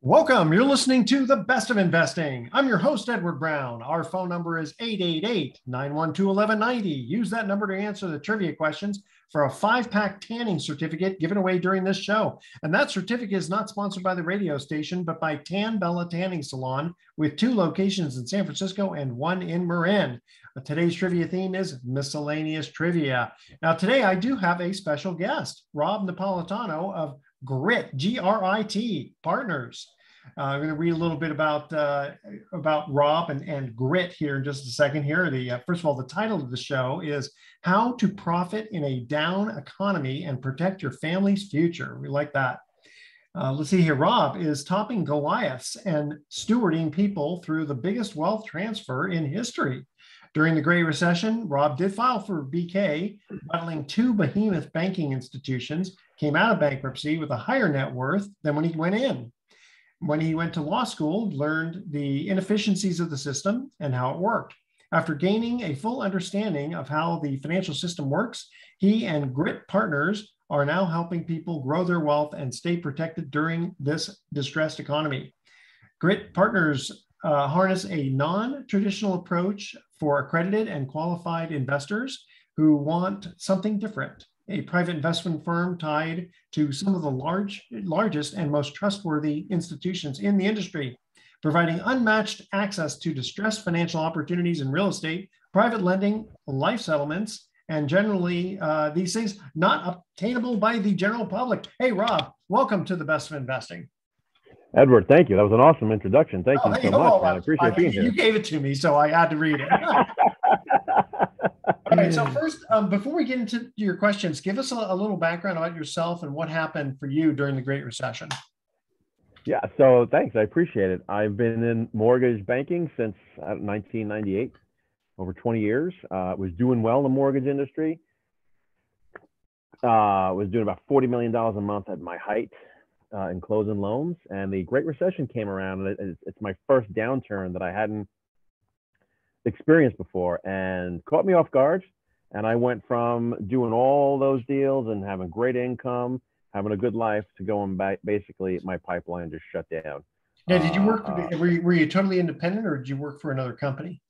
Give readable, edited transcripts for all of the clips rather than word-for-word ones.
Welcome. You're listening to The Best of Investing. I'm your host, Edward Brown. Our phone number is 888-912-1190. Use that number to answer the trivia questions for a 5-pack tanning certificate given away during this show. And that certificate is not sponsored by the radio station, but by Tan Bella Tanning Salon with 2 locations in San Francisco and 1 in Marin. Today's trivia theme is miscellaneous trivia. Now, today I do have a special guest, Rob Napolitano of GRIT, G-R-I-T, Partners. I'm going to read a little bit about Rob and GRIT here in just a second here. First of all, the title of the show is How to Profit in a Down Economy and Protect Your Family's Future. We like that. Let's see here. Rob is topping Goliaths and stewarding people through the biggest wealth transfer in history. During the Great Recession, Rob did file for BK, battling 2 behemoth banking institutions, came out of bankruptcy with a higher net worth than when he went in. When he went to law school, learned the inefficiencies of the system and how it worked. After gaining a full understanding of how the financial system works, he and GRIT Partners are now helping people grow their wealth and stay protected during this distressed economy. GRIT Partners harness a non-traditional approach for accredited and qualified investors who want something different. A private investment firm tied to some of the largest and most trustworthy institutions in the industry, providing unmatched access to distressed financial opportunities in real estate, private lending, life settlements, and generally these things not obtainable by the general public. Hey, Rob, welcome to The Best of Investing. Edward, thank you. That was an awesome introduction. Thank you so much, man. I appreciate being here. You gave it to me, so I had to read it. All right, so first, before we get into your questions, give us a little background about yourself and what happened for you during the Great Recession. Yeah, so thanks. I appreciate it. I've been in mortgage banking since 1998, over 20 years. Was doing well in the mortgage industry. Was doing about $40 million a month at my height in closing loans. And the Great Recession came around, and it's my first downturn that I hadn't experienced before and caught me off guard. And I went from doing all those deals and having great income, having a good life, to going back. Basically, my pipeline just shut down. Now, did you work, were you totally independent, or did you work for another company?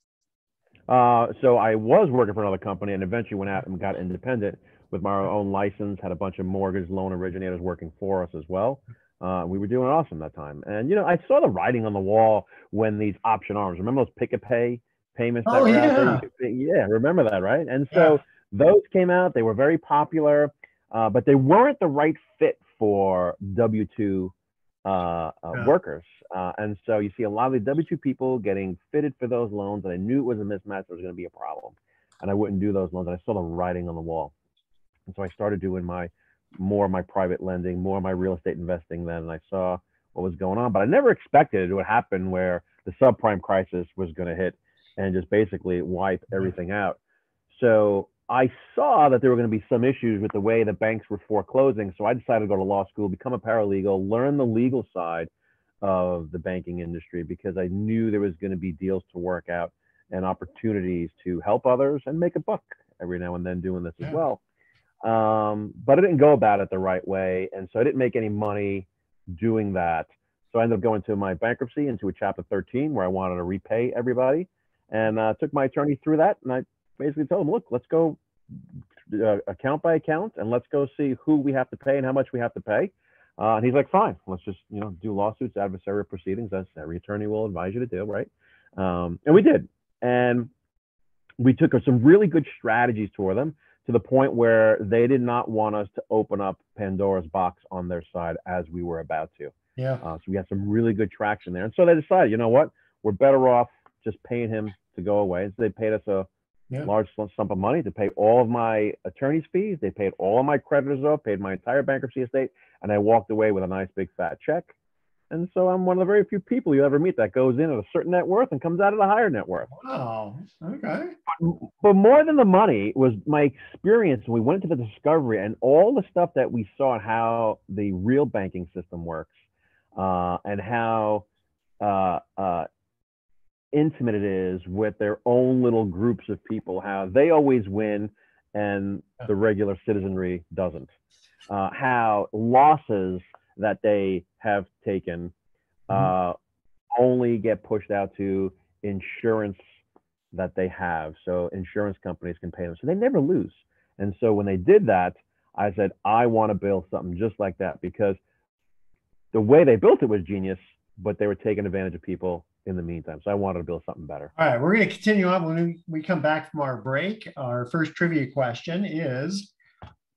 So I was working for another company and eventually went out and got independent with my own license, had a bunch of mortgage loan originators working for us as well. We were doing awesome that time. And, you know, I saw the writing on the wall when these option arms, remember those pick a pay payments that were out there? Yeah, remember that, right? And so those came out. They were very popular, but they weren't the right fit for W-2 workers. And so you see a lot of the W-2 people getting fitted for those loans, and I knew it was a mismatch. There was going to be a problem, and I wouldn't do those loans. And I saw the writing on the wall. And so I started doing more of my private lending, more of my real estate investing then, and I saw what was going on. But I never expected it would happen where the subprime crisis was going to hit and just basically wipe everything out. So I saw that there were going to be some issues with the way the banks were foreclosing. So I decided to go to law school, become a paralegal, learn the legal side of the banking industry, because I knew there was going to be deals to work out and opportunities to help others and make a buck every now and then doing this as well. But I didn't go about it the right way. And so I didn't make any money doing that. So I ended up going to my bankruptcy into a Chapter 13 where I wanted to repay everybody, and took my attorney through that. And I basically told him, look, let's go account by account, and let's go see who we have to pay and how much we have to pay. And he's like, fine, let's just, do lawsuits, adversarial proceedings, as every attorney will advise you to do, right? And we did. And we took some really good strategies toward them, to the point where they did not want us to open up Pandora's box on their side as we were about to. So we had some really good traction there. And so they decided, you know what, we're better off just paying him to go away. So they paid us a large sum of money to pay all of my attorney's fees. They paid all of my creditors off, paid my entire bankruptcy estate, and I walked away with a nice big fat check. And so I'm one of the very few people you ever meet that goes in at a certain net worth and comes out at a higher net worth. Wow. Okay. But more than the money was my experience when we went into the discovery and all the stuff that we saw and how the real banking system works, and how intimate it is with their own little groups of people, how they always win and the regular citizenry doesn't. How losses that they have taken uh, only get pushed out to insurance that they have. So insurance companies can pay them. So they never lose. And so when they did that, I said, I want to build something just like that, because the way they built it was genius, but they were taking advantage of people in the meantime. So I wanted to build something better. All right, we're going to continue on when we come back from our break. Our first trivia question is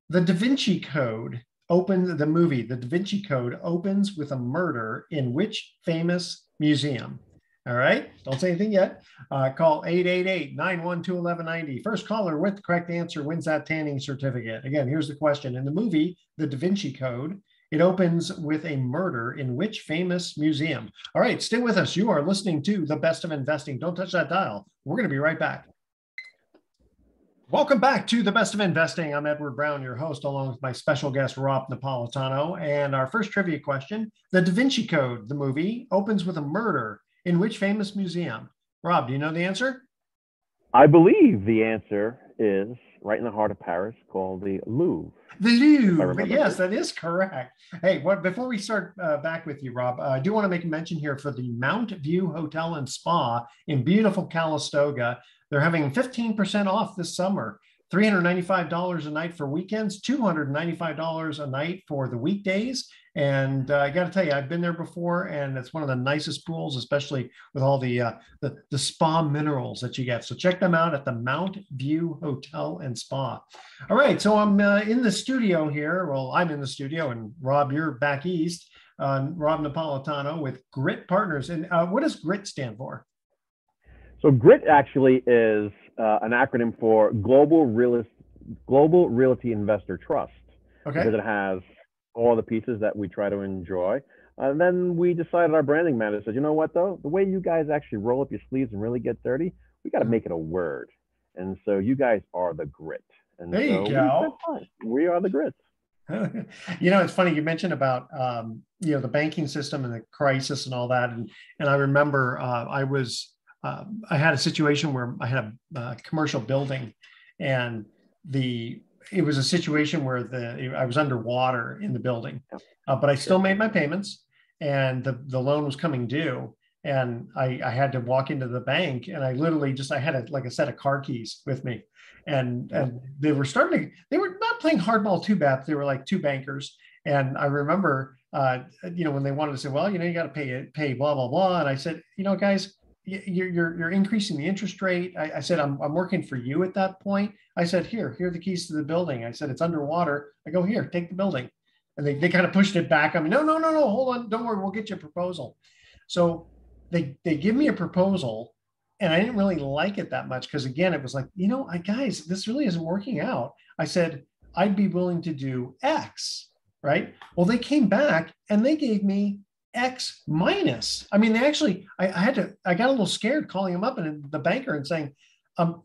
the Da Vinci Code the movie The Da Vinci Code opens with a murder in which famous museum? All right, don't say anything yet. Call 888-912-1190. First caller with the correct answer wins that tanning certificate. Again, here's the question. In the movie The Da Vinci Code, it opens with a murder in which famous museum? All right, stay with us. You are listening to The Best of Investing. Don't touch that dial. We're going to be right back. Welcome back to The Best of Investing. I'm Edward Brown, your host, along with my special guest, Rob Napolitano. And our first trivia question, The Da Vinci Code, the movie, opens with a murder in which famous museum? Rob, do you know the answer? I believe the answer is right in the heart of Paris, called the Louvre. The Louvre. Yes, that is correct. Hey, before we start back with you, Rob, I do want to make a mention here for the Mount View Hotel and Spa in beautiful Calistoga. They're having 15% off this summer. $395 a night for weekends, $295 a night for the weekdays. And I got to tell you, I've been there before, and it's one of the nicest pools, especially with all the spa minerals that you get. So check them out at the Mount View Hotel and Spa. All right, so I'm in the studio here. Well, I'm in the studio, and Rob, you're back east. Rob Napolitano with Grit Partners. And what does Grit stand for? So GRIT actually is an acronym for Global Realty Investor Trust. Okay. Because it has all the pieces that we try to enjoy. And then we decided, our branding manager said, you know what, though? The way you guys actually roll up your sleeves and really get dirty, we got to make it a word. And so you guys are the Grit. And there you so go. We are the Grits. You know, it's funny you mentioned about the banking system and the crisis and all that. And I remember I had a situation where I had a commercial building, and it was a situation where I was underwater in the building, but I still made my payments, and the loan was coming due, and I had to walk into the bank, and I literally I had like a set of car keys with me, and they were not playing hardball too bad. They were like two bankers, and I remember when they wanted to say, well, you got to pay blah blah blah, and I said, guys, you're increasing the interest rate. I said, I'm working for you at that point. I said, here are the keys to the building. I said, it's underwater. I go, here, take the building. And they kind of pushed it back. I mean, no, hold on. Don't worry. We'll get you a proposal. So they give me a proposal, and I didn't really like it that much. Cause again, it was like, guys, this really isn't working out. I said, I'd be willing to do X, right? Well, they came back and they gave me X minus. I mean, I got a little scared calling him up and the banker and saying,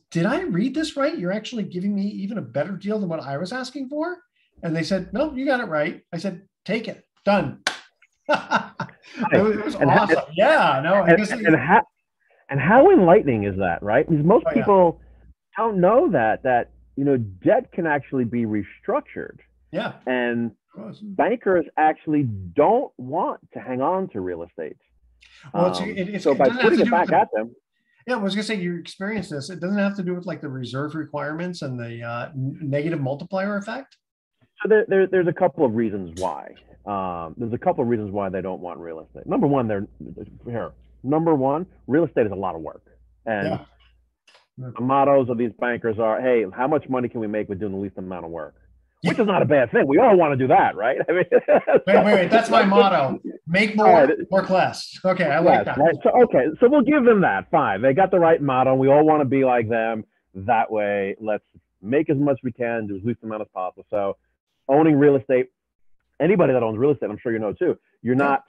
did I read this right? You're actually giving me even a better deal than what I was asking for? And they said, no, you got it right. I said, take it, done. It was awesome. And how enlightening is that, right? Because most people don't know that debt can actually be restructured. Yeah. And bankers actually don't want to hang on to real estate. Well, so by putting it back at them. Yeah, I was going to say, you experienced this. It doesn't have to do with like the reserve requirements and the negative multiplier effect. So there's a couple of reasons why. There's a couple of reasons why they don't want real estate. Number one, real estate is a lot of work. And the mottos of these bankers are, hey, how much money can we make with doing the least amount of work? Which is not a bad thing. We all want to do that, right? I mean, wait. That's my motto. Make more, work less. Okay, I like that. Right. So we'll give them that. Fine. They got the right motto. We all want to be like them. That way, let's make as much as we can, do as least amount as possible. So owning real estate, anybody that owns real estate, I'm sure you know too, you're not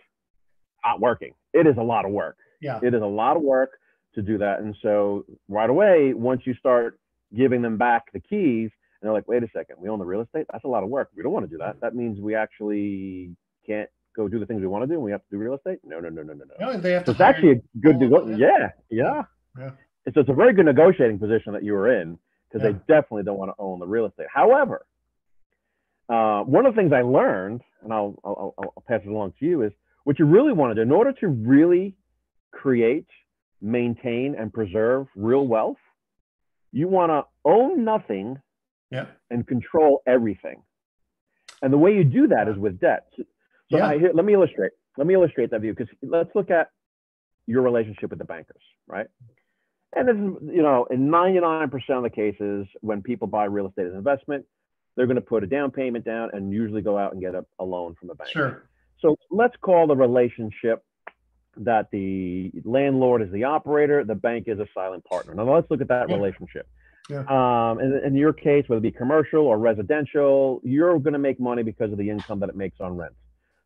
working. It is a lot of work. Yeah. It is a lot of work to do that. And so right away, once you start giving them back the keys, and they're like, wait a second, we own the real estate? That's a lot of work. We don't want to do that. That means we actually can't go do the things we want to do, and we have to do real estate? No. They have to. It's actually a good Yeah. It's a very good negotiating position that you were in, because they definitely don't want to own the real estate. However, one of the things I learned, and I'll pass it along to you, is What you really want to do in order to really create, maintain, and preserve real wealth, you want to own nothing and control everything. And the way you do that is with debt. So let me illustrate. Let me illustrate that view, because let's look at your relationship with the bankers, right? And this is, you know, in 99% of the cases, when people buy real estate as an investment, they're going to put a down payment down and usually go out and get a loan from a bank. Sure. So let's call the relationship that the landlord is the operator, the bank is a silent partner. Now let's look at that relationship. In your case, whether it be commercial or residential, you're going to make money because of the income that it makes on rent.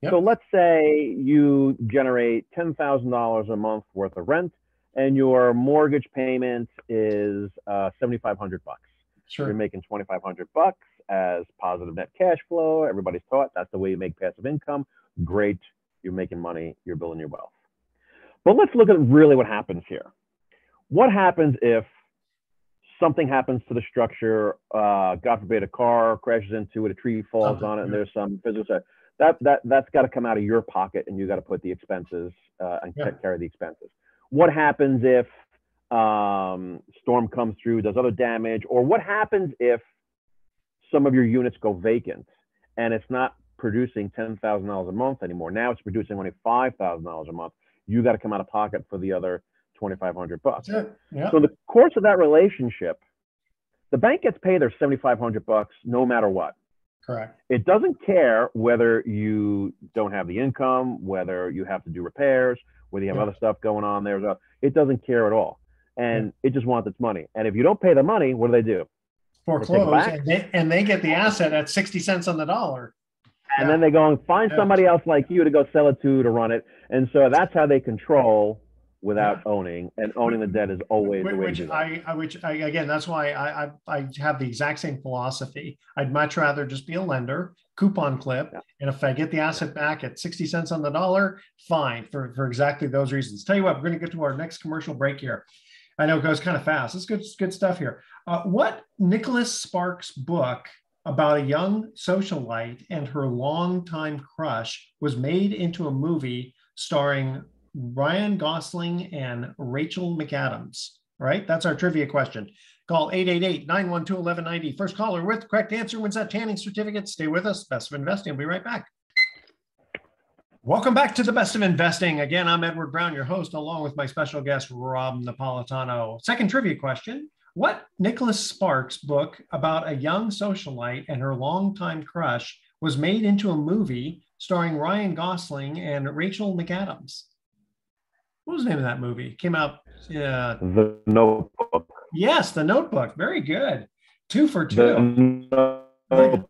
So let's say you generate $10,000 a month worth of rent, and your mortgage payment is $7,500. Sure. You're making $2,500 as positive net cash flow. Everybody's taught that's the way you make passive income. Great, you're making money, you're building your wealth. But let's look at really what happens here. What happens if something happens to the structure? God forbid, a car crashes into it, a tree falls on it, and there's some physical. That's got to come out of your pocket, and you got to put the expenses and carry the expenses. What happens if storm comes through, does other damage, or what happens if some of your units go vacant and it's not producing $10,000 a month anymore? Now it's producing only $5,000 a month. You got to come out of pocket for the other $2,500. So in the course of that relationship, the bank gets paid their $7,500 no matter what. Correct. It doesn't care whether you don't have the income, whether you have to do repairs, whether you have other stuff going on there. It doesn't care at all. And it just wants its money. And if you don't pay the money, what do? Foreclose, and they get the asset at 60 cents on the dollar. And then they go and find somebody else like you to go sell it to run it. And so that's how they control without owning, and owning the debt is always the way to do that. Which again, that's why I have the exact same philosophy. I'd much rather just be a lender, coupon clip, and if I get the asset back at 60 cents on the dollar, fine, for exactly those reasons. Tell you what, we're going to get to our next commercial break here. I know it goes kind of fast. It's good stuff here. What Nicholas Sparks' book about a young socialite and her longtime crush was made into a movie starring Ryan Gosling and Rachel McAdams? All right, that's our trivia question. Call 888-912-1190. First caller with the correct answer wins that tanning certificate. Stay with us. Best of Investing. We'll be right back. Welcome back to the Best of Investing. Again, I'm Edward Brown, your host, along with my special guest, Rob Napolitano. Second trivia question. What Nicholas Sparks' book about a young socialite and her longtime crush was made into a movie starring Ryan Gosling and Rachel McAdams? What was the name of that movie? Came out. The Notebook. Yes, The Notebook. Very good. 2 for 2. The Notebook.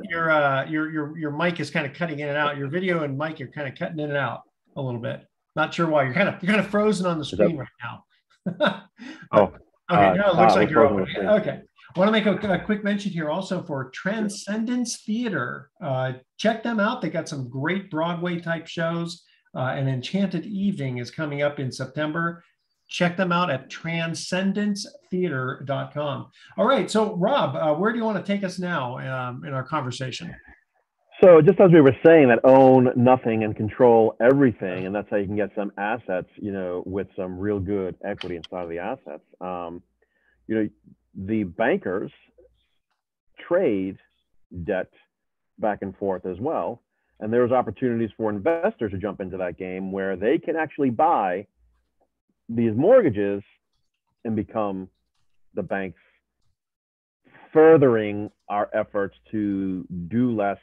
Your mic is kind of cutting in and out. Your video and mic, you're kind of cutting in and out a little bit. Not sure why. You're kind of frozen on the screen right now. Okay, now it looks like you're open. Okay. I want to make a quick mention here also for Transcendence Theater. Check them out. They got some great Broadway type shows. An Enchanted Evening is coming up in September. Check them out at transcendencetheater.com. All right. So, Rob, where do you want to take us now in our conversation? So just as we were saying, that own nothing and control everything, and that's how you can get some assets, with some real good equity inside of the assets. The bankers trade debt back and forth as well. And there's opportunities for investors to jump into that game where they can actually buy these mortgages and become the banks, furthering our efforts to do less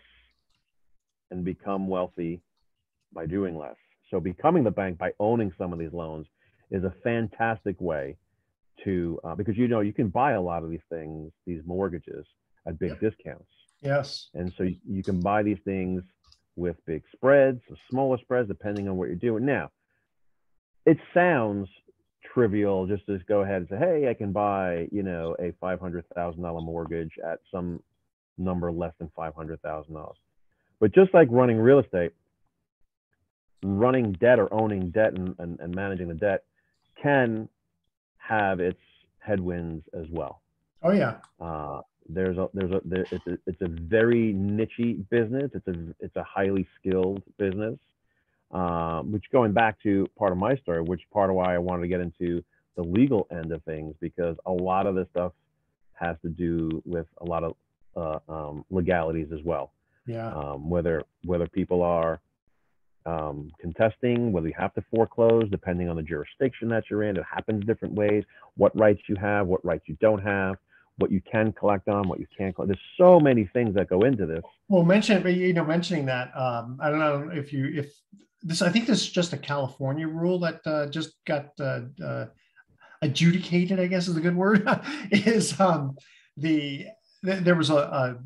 and become wealthy by doing less. So becoming the bank by owning some of these loans is a fantastic way to, because you can buy a lot of these things, these mortgages at big discounts. Yes. And so you can buy these things with big spreads, or smaller spreads, depending on what you're doing. Now, it sounds trivial just to go ahead and say, hey, I can buy, a $500,000 mortgage at some number less than $500,000. But just like running real estate, running debt or owning debt and managing the debt can have its headwinds as well. Oh yeah. It's a very niche business. It's a highly skilled business. Which going back to part of my story, which part of why I wanted to get into the legal end of things, because a lot of this stuff has to do with a lot of legalities as well. Yeah. Whether people are contesting, whether you have to foreclose, depending on the jurisdiction that you're in, it happens different ways. What rights you have, what rights you don't have, what you can collect on, what you can't collect. There's so many things that go into this. Well, mentioning that, I don't know if this, I think this is just a California rule that just got adjudicated, I guess is a good word, is there was a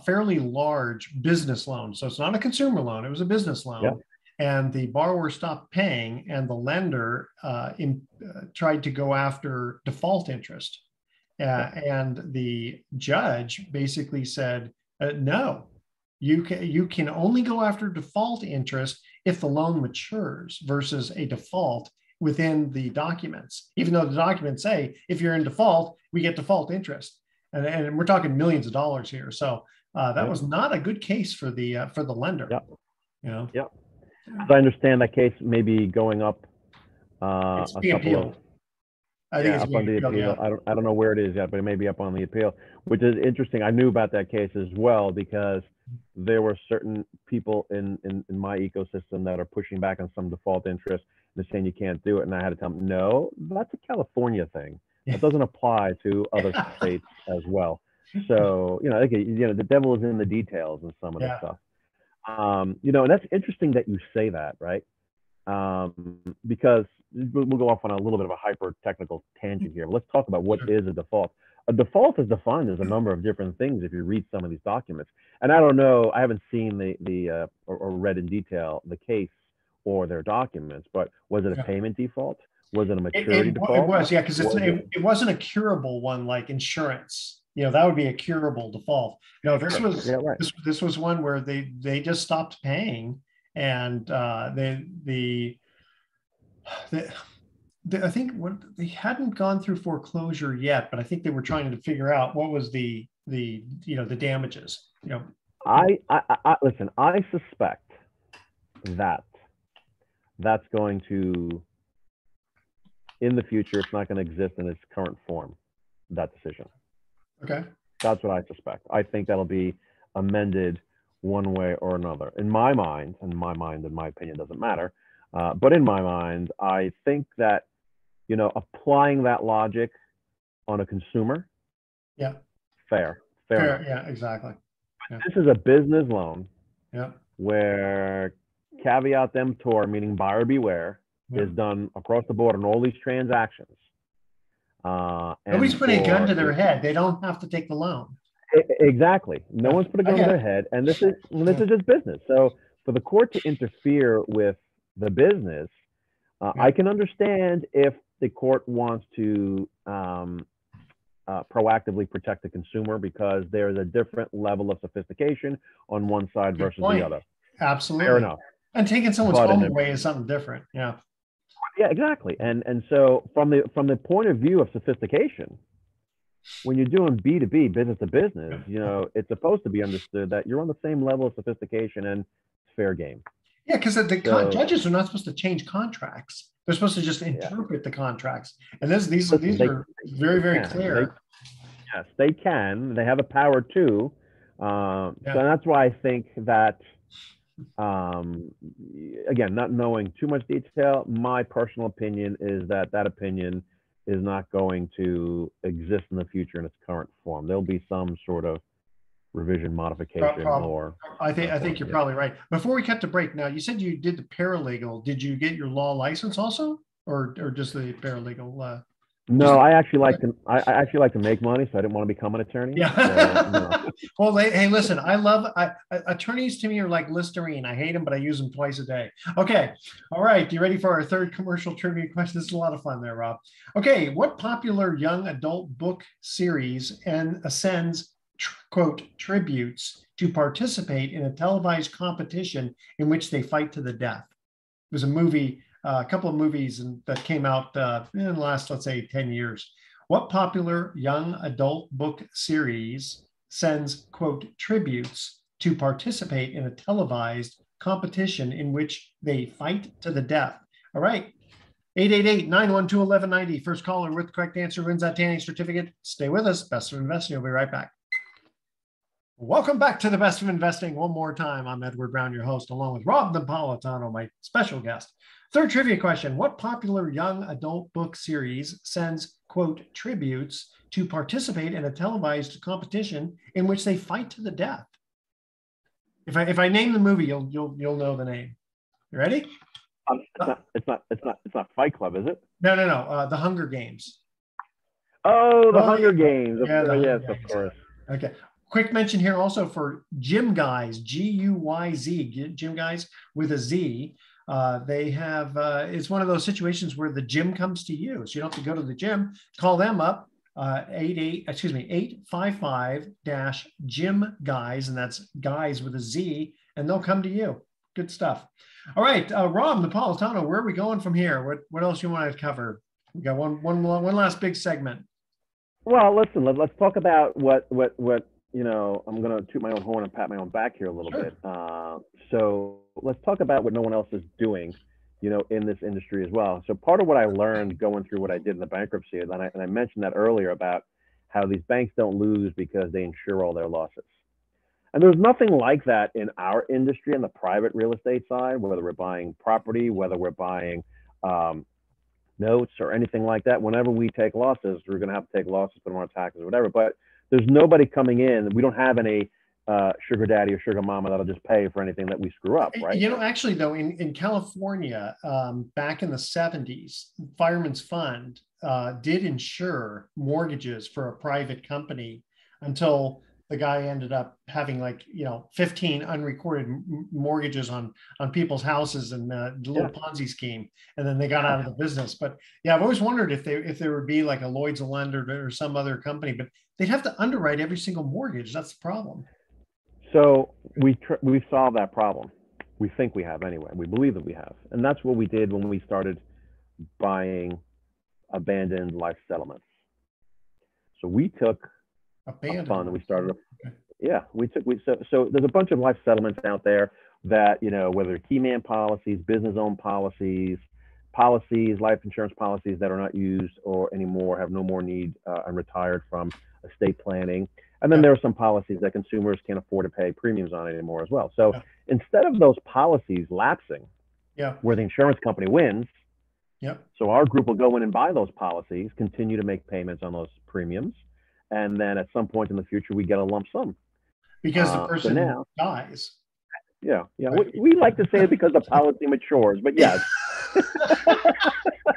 fairly large business loan. So it's not a consumer loan, it was a business loan. Yeah. And the borrower stopped paying, and the lender tried to go after default interest. And the judge basically said, no, you can only go after default interest if the loan matures versus a default within the documents, even though the documents say if you're in default, we get default interest. And we're talking millions of dollars here. So that was not a good case for the lender. Yeah. You know? Yeah. So I understand that case may be going up a couple of. I think it's up on the appeal. yeah. I don't know where it is yet, but it may be up on the appeal, which is interesting. I knew about that case as well because there were certain people in my ecosystem that are pushing back on some default interest and saying you can't do it. And I had to tell them, no, that's a California thing. That doesn't apply to other states as well. So, the devil is in the details in some of this stuff. And that's interesting that you say that, right? Because we'll go off on a little bit of a hyper technical tangent here. But let's talk about what is a default. A default is defined as a number of different things if you read some of these documents. And I don't know, I haven't seen or read in detail the case or their documents, but was it a payment default? Was it a maturity default? It was, yeah, because it wasn't a curable one like insurance. That would be a curable default. This was this was one where they just stopped paying, and I think they hadn't gone through foreclosure yet, but I think they were trying to figure out what was the damages. Listen, I suspect that's going to, in the future, it's not going to exist in its current form, that decision. Okay. That's what I suspect. I think that'll be amended one way or another. In my mind, and my opinion doesn't matter, but in my mind, I think that, applying that logic on a consumer, fair. Yeah, exactly. Yeah. This is a business loan, yeah, where caveat emptor, meaning buyer beware, is done across the board on all these transactions. Nobody's putting a gun to their head. They don't have to take the loan. Exactly. No one's put a gun to their head, and this is just business. So for the court to interfere with the business, I can understand if the court wants to proactively protect the consumer because there's a different level of sophistication on one side versus the other. Absolutely. Fair enough. And taking someone's home away is something different. Yeah. Yeah, exactly. And so from the point of view of sophistication, when you're doing B2B, business to business, it's supposed to be understood that you're on the same level of sophistication and it's fair game. Yeah, because judges are not supposed to change contracts. They're supposed to just interpret the contracts. And these are very, very clear. Yes, they can. They have a power too. So that's why I think that, again, not knowing too much detail, my personal opinion is that opinion is not going to exist in the future in its current form. There'll be some sort of revision, modification, or I think you're probably right. Before we cut to break, now you said you did the paralegal. Did you get your law license also, or just the paralegal? No, I actually like to make money, so I didn't want to become an attorney. Yeah. So, no. Well, hey, listen, attorneys to me are like Listerine. I hate them, but I use them twice a day. Okay. All right. You ready for our third commercial trivia question? This is a lot of fun there, Rob. Okay. What popular young adult book series sends quote tributes to participate in a televised competition in which they fight to the death? It was a movie. A couple of movies that came out in the last, let's say, 10 years. What popular young adult book series sends, quote, tributes to participate in a televised competition in which they fight to the death. All right. 888-912-1190. First caller with the correct answer wins that tanning certificate. Stay with us. Best of Investing. We'll be right back. Welcome back to the Best of Investing one more time. I'm Edward Brown, your host, along with Rob Napolitano, my special guest. Third trivia question. What popular young adult book series sends, quote, tributes to participate in a televised competition in which they fight to the death? If I name the movie, you'll know the name. You ready? It's not Fight Club, is it? No. The Hunger Games. Oh, the Hunger Games. Yeah, yes, of course. Okay. Quick mention here also for Gym Guys, Guyz, Gym Guys with a Z. They have, it's one of those situations where the gym comes to you. So you don't have to go to the gym. Call them up, 855-Gym Guys, and that's guys with a Z, and they'll come to you. Good stuff. All right, Rob Napolitano, where are we going from here? What else you want to cover? We got one last big segment. Well, listen, let's talk about what I'm going to toot my own horn and pat my own back here a little bit. So let's talk about what no one else is doing, in this industry as well. So part of what I learned going through what I did in the bankruptcy, and I mentioned that earlier about how these banks don't lose because they insure all their losses. And there's nothing like that in our industry on the private real estate side, whether we're buying property, whether we're buying notes or anything like that. Whenever we take losses, we're going to have to take losses, put them on taxes or whatever. But there's nobody coming in. We don't have any sugar daddy or sugar mama that'll just pay for anything that we screw up, right? Actually, though, in California, back in the 70s, Fireman's Fund did insure mortgages for a private company until the guy ended up having 15 unrecorded mortgages on people's houses and a little Ponzi scheme, and then they got out of the business. But yeah, I've always wondered if there would be like a Lloyd's of London or some other company, but they'd have to underwrite every single mortgage. That's the problem. So we've solved that problem. We think we have anyway. We believe that we have, and that's what we did when we started buying abandoned life settlements. So we took a fund and we started. So there's a bunch of life settlements out there that, whether key man policies, business owned policies, life insurance policies that are not used or anymore, have no more need and retired from estate planning. And then there are some policies that consumers can't afford to pay premiums on anymore as well. So instead of those policies lapsing, where the insurance company wins, so our group will go in and buy those policies, continue to make payments on those premiums, and then at some point in the future, we get a lump sum. Because the person dies. Yeah. We like to say it because the policy matures, but yes.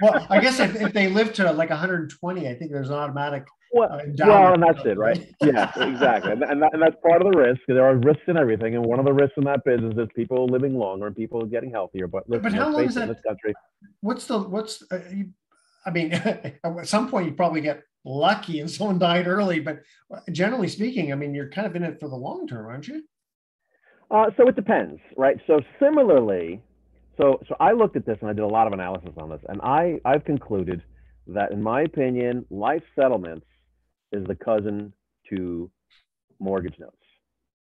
Well, I guess if they live to like 120, I think there's an automatic and that's it, right? Yeah, exactly. And that's part of the risk. There are risks in everything, and one of the risks in that business is people living longer and people getting healthier. But listen, how long is that in this country? At some point you probably get lucky and someone died early, but generally speaking, I mean, you're kind of in it for the long term, aren't you? So it depends, right? So similarly, so I looked at this and I did a lot of analysis on this, and I've concluded that, in my opinion, life settlements is the cousin to mortgage notes.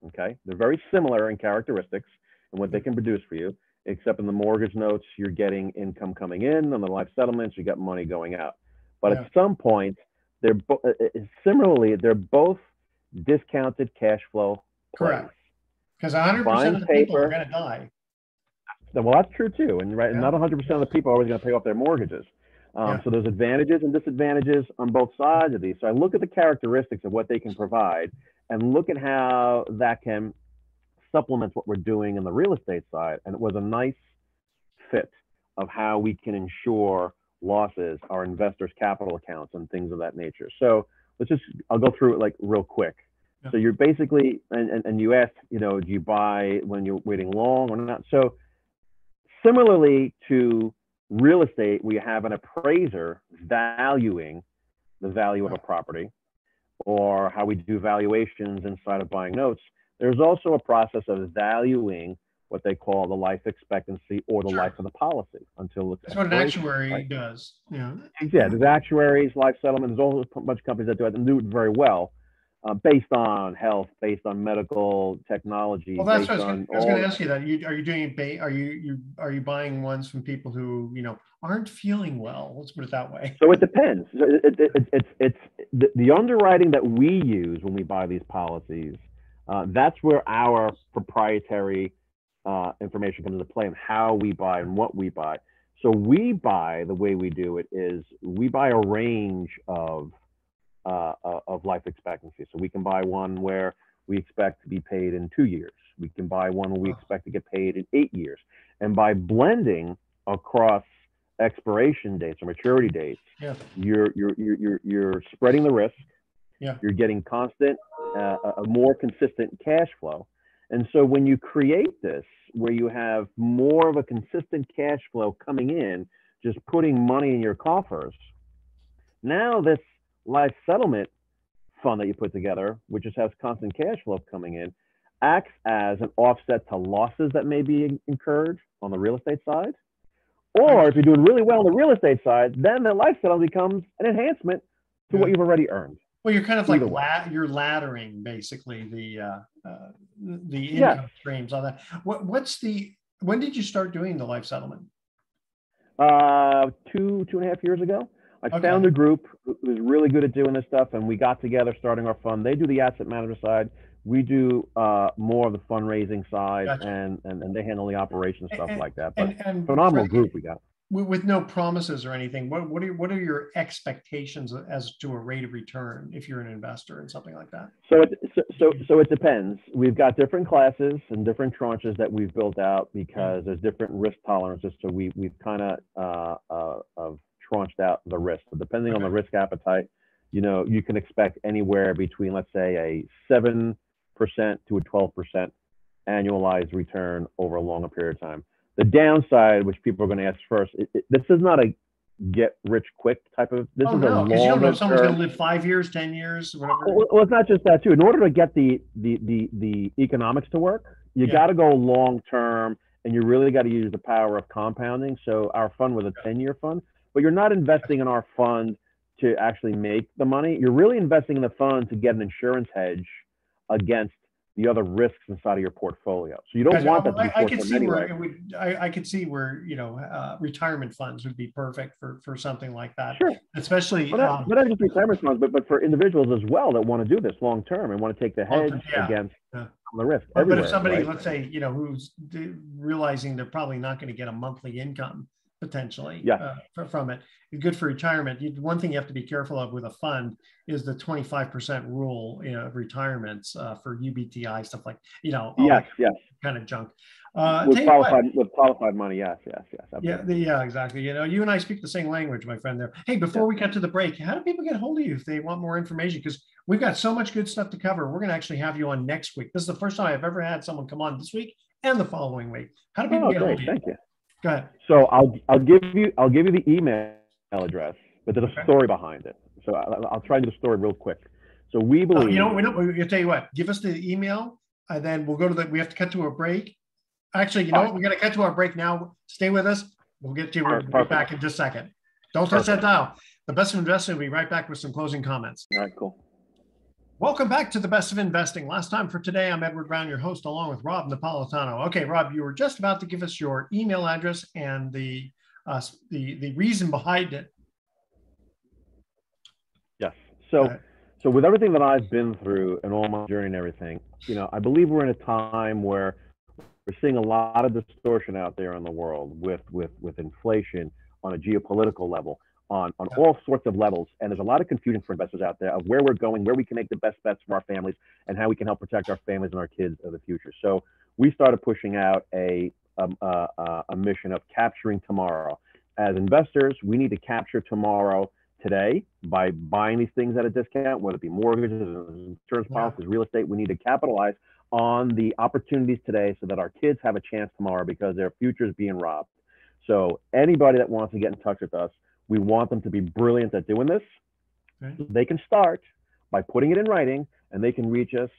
Okay, they're very similar in characteristics and what they can produce for you, except in the mortgage notes you're getting income coming in, on the life settlements you got money going out. But at some point, they're both discounted cash flow plays. Correct. Because 100% of the people are going to die. Well, that's true too, and not 100% of the people are always going to pay off their mortgages. So there's advantages and disadvantages on both sides of these. So I look at the characteristics of what they can provide and look at how that can supplement what we're doing in the real estate side. And it was a nice fit of how we can insure losses, our investors' capital accounts, and things of that nature. So I'll go through it like real quick. Yeah. So you're basically, and you asked, do you buy when you're waiting long or not? So similarly to real estate, we have an appraiser valuing the value of a property, or how we do valuations inside of buying notes. There's also a process of valuing what they call the life expectancy or the life of the policy until it's. That's what an actuary does. Yeah. Yeah, there's actuaries, life settlement. There's a whole bunch of companies that do it and do it very well. based on health, based on medical technology, Well, that's based what on I was going all. to ask you that. Are you doing are you buying ones from people who, aren't feeling well? Let's put it that way. So it depends. It's the underwriting that we use when we buy these policies. That's where our proprietary information comes into play and how we buy and what we buy. So we buy, the way we do it is we buy a range of life expectancy. So we can buy one where we expect to be paid in 2 years. We can buy one where we expect to get paid in 8 years. And by blending across expiration dates or maturity dates, Yeah. you're spreading the risk. Yeah. You're getting constant, a more consistent cash flow. And so when you create this, where you have more of a consistent cash flow coming in, just putting money in your coffers, now this life settlement fund that you put together, which just has constant cash flow coming in, acts as an offset to losses that may be incurred on the real estate side. Or if you're doing really well on the real estate side, then the life settlement becomes an enhancement to what you've already earned. Well, you're kind of like you're laddering basically the income streams on that. When did you start doing the life settlement? 2.5 years ago. I found a group who was really good at doing this stuff, and we got together starting our fund. They do the asset management side. We do more of the fundraising side, and they handle the operation stuff like that. But and phenomenal group we got. With no promises or anything, what are your expectations as to a rate of return if you're an investor in something like that? So it depends. We've got different classes and different tranches that we've built out because there's different risk tolerances. So we've kind of tranched out the risk. So depending on the risk appetite, you can expect anywhere between, let's say, a 7% to a 12% annualized return over a longer period of time. The downside, which people are going to ask first, this is not a get rich quick type of. This is a long. Because you don't know if someone's going to live 5 years, 10 years, whatever. Well, it's not just that too. In order to get the economics to work, you got to go long term, and you really got to use the power of compounding. So our fund was a 10-year fund, but you're not investing in our fund to actually make the money. You're really investing in the fund to get an insurance hedge against the other risks inside of your portfolio. So you don't want that to be short-term anyway. I could see where retirement funds would be perfect for something like that. Sure. Especially not just retirement funds, but for individuals as well that want to do this long term and want to take the hedge against the risk. But if somebody, let's say, who's realizing they're probably not going to get a monthly income potentially from it, good for retirement. One thing you have to be careful of with a fund is the 25% rule of retirements for UBTI stuff like kind of junk. With qualified money, yes. Absolutely. Yeah, exactly. You and I speak the same language, my friend. There. Hey, before we cut to the break, how do people get a hold of you if they want more information? Because we've got so much good stuff to cover. We're going to actually have you on next week. This is the first time I've ever had someone come on this week and the following week. How do people get a hold of you? Thank you. Go ahead. So I'll give you the email address, but there's a story behind it. So I'll try to do the story real quick. So we believe. I'll tell you what. Give us the email, and then we'll go to we have to cut to a break. Actually, what? We're going to cut to our break now. Stay with us. We'll get to you back in just a second. Don't touch that dial. The Best of Investing will be right back with some closing comments. All right, cool. Welcome back to the Best of Investing. Last time for today, I'm Edward Brown, your host, along with Rob Napolitano. Okay, Rob, you were just about to give us your email address and the reason behind it. Yes. So with everything that I've been through and all my journey and everything, I believe we're in a time where we're seeing a lot of distortion out there in the world with inflation on a geopolitical level, on all sorts of levels. And there's a lot of confusion for investors out there of where we're going, where we can make the best bets for our families, and how we can help protect our families and our kids of the future. So we started pushing out a mission of capturing tomorrow. As investors, we need to capture tomorrow today by buying these things at a discount, whether it be mortgages, insurance policies, real estate. We need to capitalize on the opportunities today so that our kids have a chance tomorrow because their future is being robbed. So anybody that wants to get in touch with us, we want them to be brilliant at doing this. Okay. They can start by putting it in writing, and they can reach us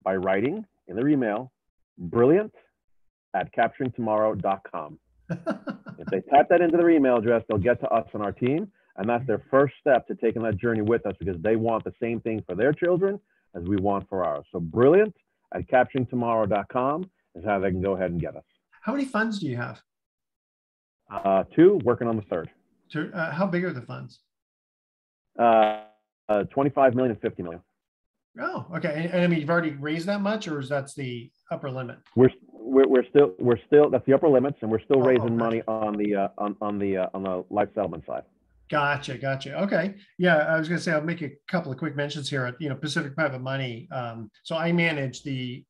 by writing in their email, brilliant@capturingtomorrow.com. If they type that into their email address, they'll get to us and our team, and that's their first step to taking that journey with us because they want the same thing for their children, as we want for ours. So brilliant at capturingtomorrow.com is how they can go ahead and get us. How many funds do you have? 2, working on the 3rd. How big are the funds? 25 million and 50 million. Oh, okay. And I mean, you've already raised that much, or is that's the upper limit? We're still that's the upper limits, and we're still raising gotcha. money on the life settlement side. Gotcha. Okay. Yeah, I was going to say, I'll make a couple of quick mentions here at, Pacific Private Money. So I manage the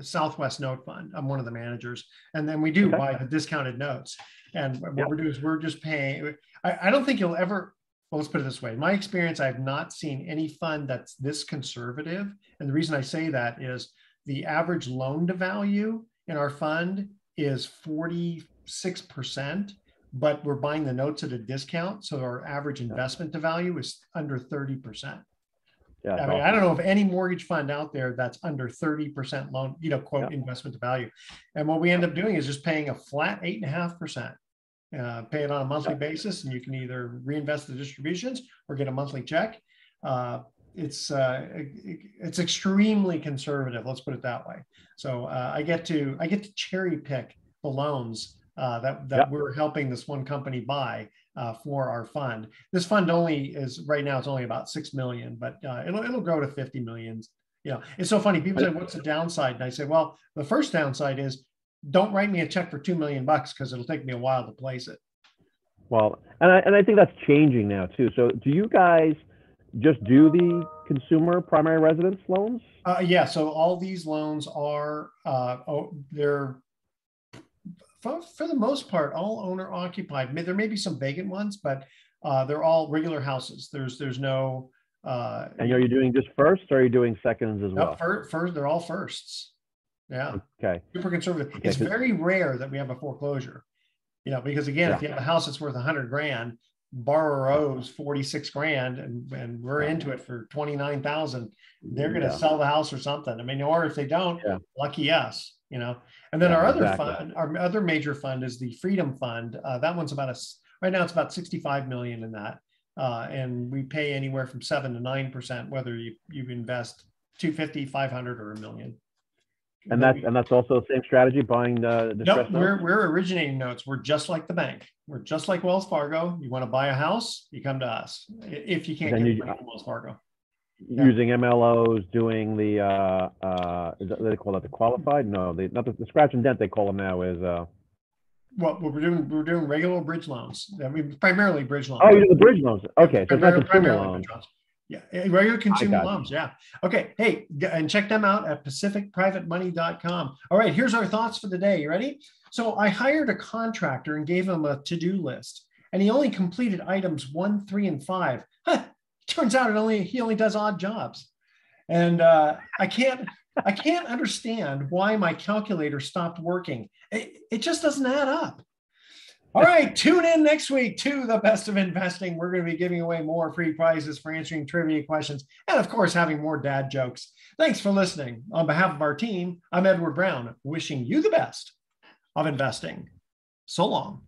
Southwest Note Fund. I'm one of the managers. And then we do buy the discounted notes. And what we're doing is we're just paying. I don't think you'll ever, well, let's put it this way. In my experience, I've not seen any fund that's this conservative. And the reason I say that is the average loan to value in our fund is 46%. But we're buying the notes at a discount. So our average investment to value is under 30%. Yeah, I mean, I don't know of any mortgage fund out there that's under 30% loan, quote, investment to value. And what we end up doing is just paying a flat 8.5%. Pay it on a monthly basis, and you can either reinvest the distributions or get a monthly check. It's extremely conservative. Let's put it that way. So I get to cherry pick the loans that we're helping this one company buy for our fund. This fund right now it's only about 6 million, but it'll grow to 50 million. It's so funny. People say, "What's the downside?" And I say, "Well, the first downside is don't write me a check for $2 million because it'll take me a while to place it." Well, and I think that's changing now too. So do you guys just do the consumer primary residence loans? Yeah. So all these loans are they're for the most part, all owner occupied. There may be some vacant ones, but they're all regular houses. There's no. And are you doing just firsts, or are you doing seconds as well? First, they're all firsts. Yeah. Okay. Super conservative. Okay. It's very rare that we have a foreclosure. Because again, if you have a house that's worth $100,000, borrower owes 46 grand, and we're into it for 29,000. They're going to sell the house or something. I mean, or if they don't, lucky us. And then our other fund, our other major fund is the Freedom Fund. That one's right now it's about 65 million in that. And we pay anywhere from 7 to 9%, whether you invest 250, 500, or $1 million. And that's also the same strategy, buying the distressed notes? We're originating notes. We're just like the bank. We're just like Wells Fargo. You want to buy a house, you come to us. If you can't get money from Wells Fargo. Using MLOs, doing the they call it the qualified? No, not the scratch and dent. They call them now is. Well, we're doing regular bridge loans. I mean, primarily bridge loans. Oh, you're the bridge loans. Okay, so it's not consumer loans. Yeah, regular consumer loans. Yeah. Okay. Hey, and check them out at pacificprivatemoney.com. All right, here's our thoughts for the day. You ready? So I hired a contractor and gave him a to-do list, and he only completed items 1, 3, and 5. Turns out he only does odd jobs, and I can't understand why my calculator stopped working. It just doesn't add up. All right, tune in next week to The Best of Investing. We're going to be giving away more free prizes for answering trivia questions and, of course, having more dad jokes. Thanks for listening. On behalf of our team, I'm Edward Brown, wishing you the best of investing. So long.